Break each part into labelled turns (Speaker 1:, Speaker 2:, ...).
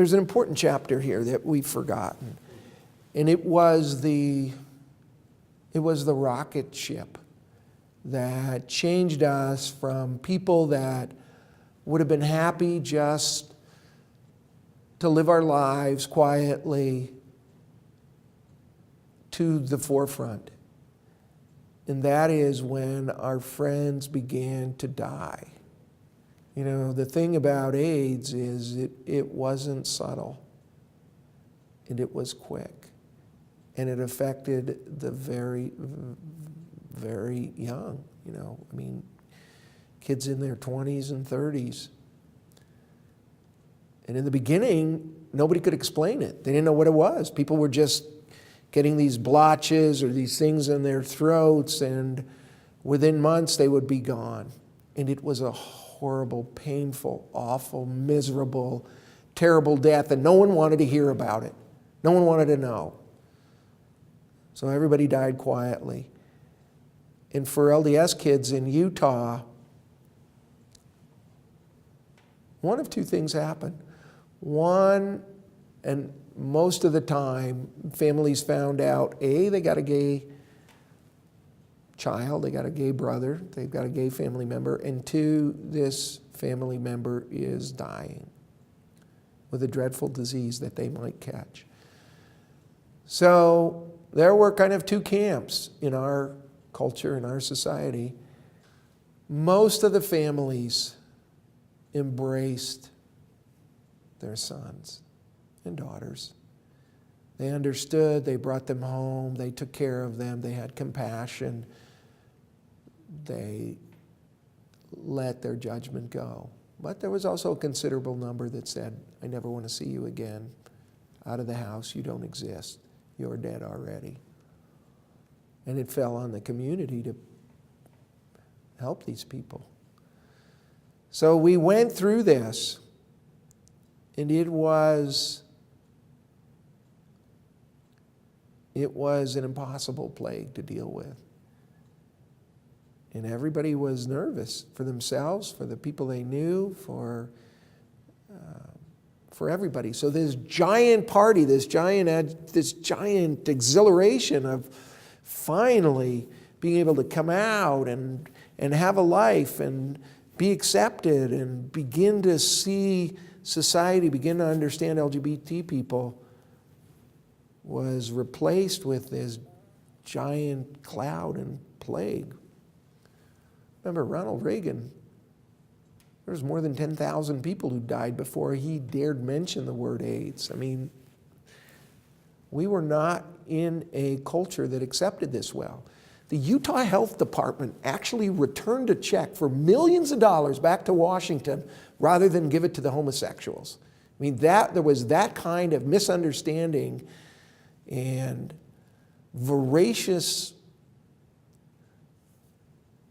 Speaker 1: there's an important chapter here that we've forgotten. And it was the rocket ship that changed us from people that would have been happy just to live our lives quietly to the forefront. And that is when our friends began to die. You know, the thing about AIDS is it wasn't subtle, and it was quick. And it affected the very, very young, you know. I mean, kids in their 20s and 30s. And in the beginning, nobody could explain it. They didn't know what it was. People were just getting these blotches or these things in their throats, and within months they would be gone. And it was a horrible, painful, awful, miserable, terrible death, and no one wanted to hear about it. No one wanted to know. So everybody died quietly. And for LDS kids in Utah, one of two things happened. One, and most of the time, families found out, A, they got a gay child, they got a gay brother, they've got a gay family member, and two, this family member is dying with a dreadful disease that they might catch. So there were kind of two camps in our culture, in our society. Most of the families embraced their sons and daughters. They understood, they brought them home, they took care of them, they had compassion. They let their judgment go. But there was also a considerable number that said, I never want to see you again. Out of the house, you don't exist. You're dead already. And it fell on the community to help these people. So we went through this, and it was an impossible plague to deal with. And everybody was nervous for themselves, for the people they knew, for everybody. So this giant party, this giant exhilaration of finally being able to come out and have a life and be accepted and begin to see society, begin to understand LGBT people, was replaced with this giant cloud and plague. Remember, Ronald Reagan, there was more than 10,000 people who died before he dared mention the word AIDS. I mean, we were not in a culture that accepted this well. The Utah Health Department actually returned a check for millions of dollars back to Washington rather than give it to the homosexuals. I mean, there was that kind of misunderstanding and voracious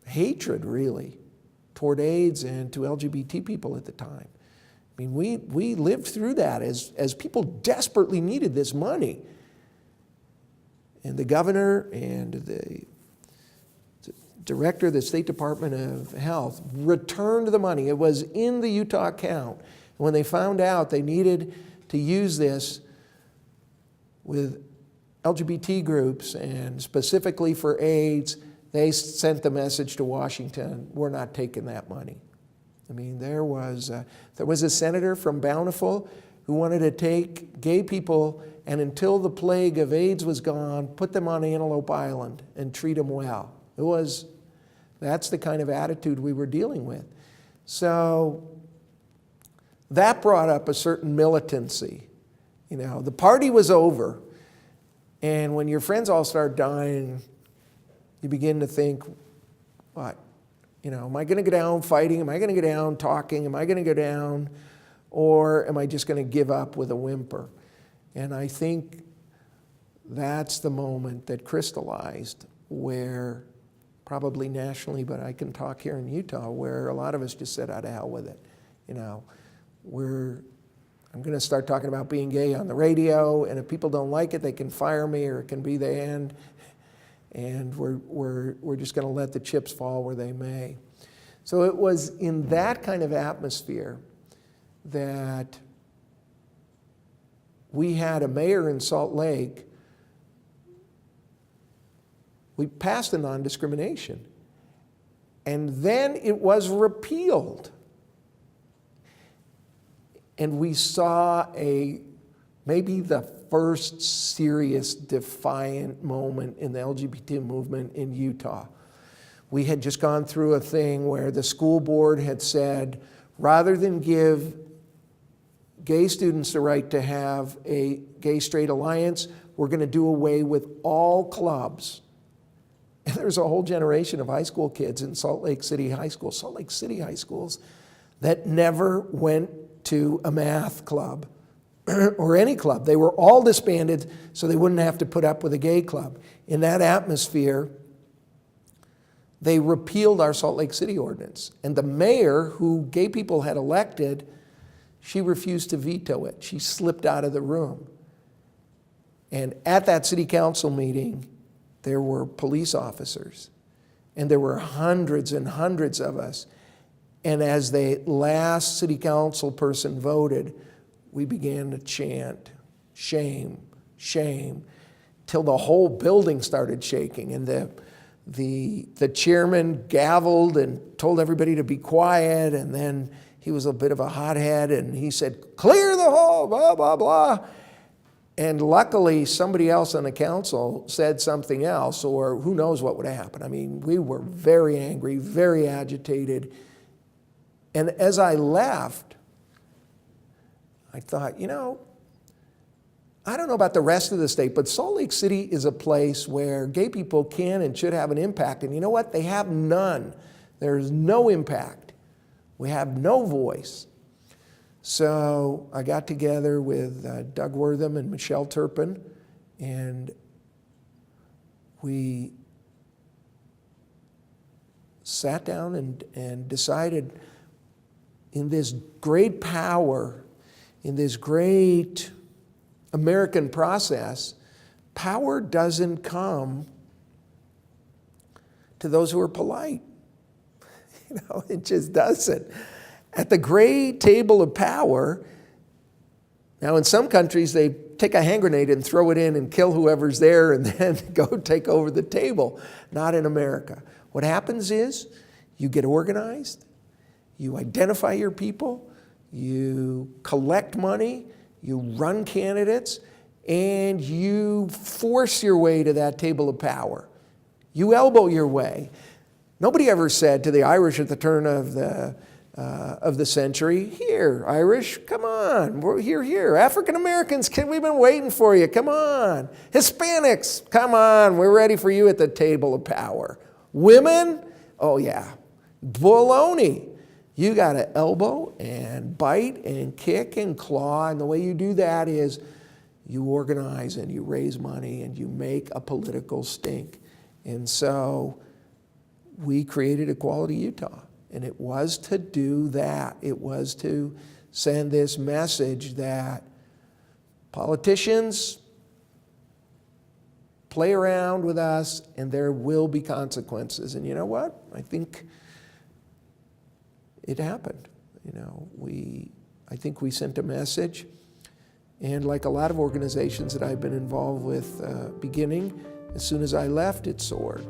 Speaker 1: hatred, really, toward AIDS and to LGBT people at the time. I mean, we lived through that as people desperately needed this money. And the governor and the director of the State Department of Health returned the money. It was in the Utah account. And when they found out they needed to use this with LGBT groups and specifically for AIDS, they sent the message to Washington, we're not taking that money. I mean, there was a senator from Bountiful who wanted to take gay people and until the plague of AIDS was gone, put them on Antelope Island and treat them well. That's the kind of attitude we were dealing with. So that brought up a certain militancy. You know, the party was over, and when your friends all start dying, you begin to think, what? You know, am I going to go down fighting? Am I going to go down talking? Am I going to go down? Or am I just going to give up with a whimper? And I think that's the moment that crystallized where, probably nationally, but I can talk here in Utah, where a lot of us just said, "Out of hell with it." You know, I'm going to start talking about being gay on the radio, and if people don't like it, they can fire me, or it can be the end. And we're just going to let the chips fall where they may. So it was in that kind of atmosphere that we had a mayor in Salt Lake. We passed a non-discrimination, and then it was repealed. And we saw maybe the first serious defiant moment in the LGBT movement in Utah. We had just gone through a thing where the school board had said, rather than give gay students the right to have a gay-straight alliance, we're going to do away with all clubs. And there's a whole generation of high school kids in Salt Lake City high schools, that never went to a math club or any club. They were all disbanded so they wouldn't have to put up with a gay club. In that atmosphere, they repealed our Salt Lake City ordinance. And the mayor, who gay people had elected, she refused to veto it. She slipped out of the room. And at that city council meeting, there were police officers, and there were hundreds and hundreds of us. And as the last city council person voted, we began to chant, shame, shame, till the whole building started shaking. And the chairman gavelled and told everybody to be quiet, and then he was a bit of a hothead, and he said, clear the hall, blah, blah, blah. And luckily, somebody else on the council said something else, or who knows what would have happened. I mean, we were very angry, very agitated. And as I left, I thought, I don't know about the rest of the state, but Salt Lake City is a place where gay people can and should have an impact. And you know what? They have none. There's no impact. We have no voice. So I got together with Doug Wortham and Michelle Turpin, and we sat down and decided, in this great power, in this great American process, power doesn't come to those who are polite. It just doesn't. At the great table of power, now in some countries they take a hand grenade and throw it in and kill whoever's there and then go take over the table. Not in America. What happens is you get organized, you identify your people, you collect money, you run candidates, and you force your way to that table of power. You elbow your way. Nobody ever said to the Irish at the turn of the century, here, Irish, come on, we're here. African Americans, we've been waiting for you, come on. Hispanics, come on, we're ready for you at the table of power. Women, oh yeah, baloney. You got to elbow and bite and kick and claw, and the way you do that is you organize and you raise money and you make a political stink. And so we created Equality Utah. And it was to do that. It was to send this message that politicians play around with us and there will be consequences. And you know what? I think it happened. I think we sent a message. And like a lot of organizations that I've been involved with beginning, as soon as I left, it soared.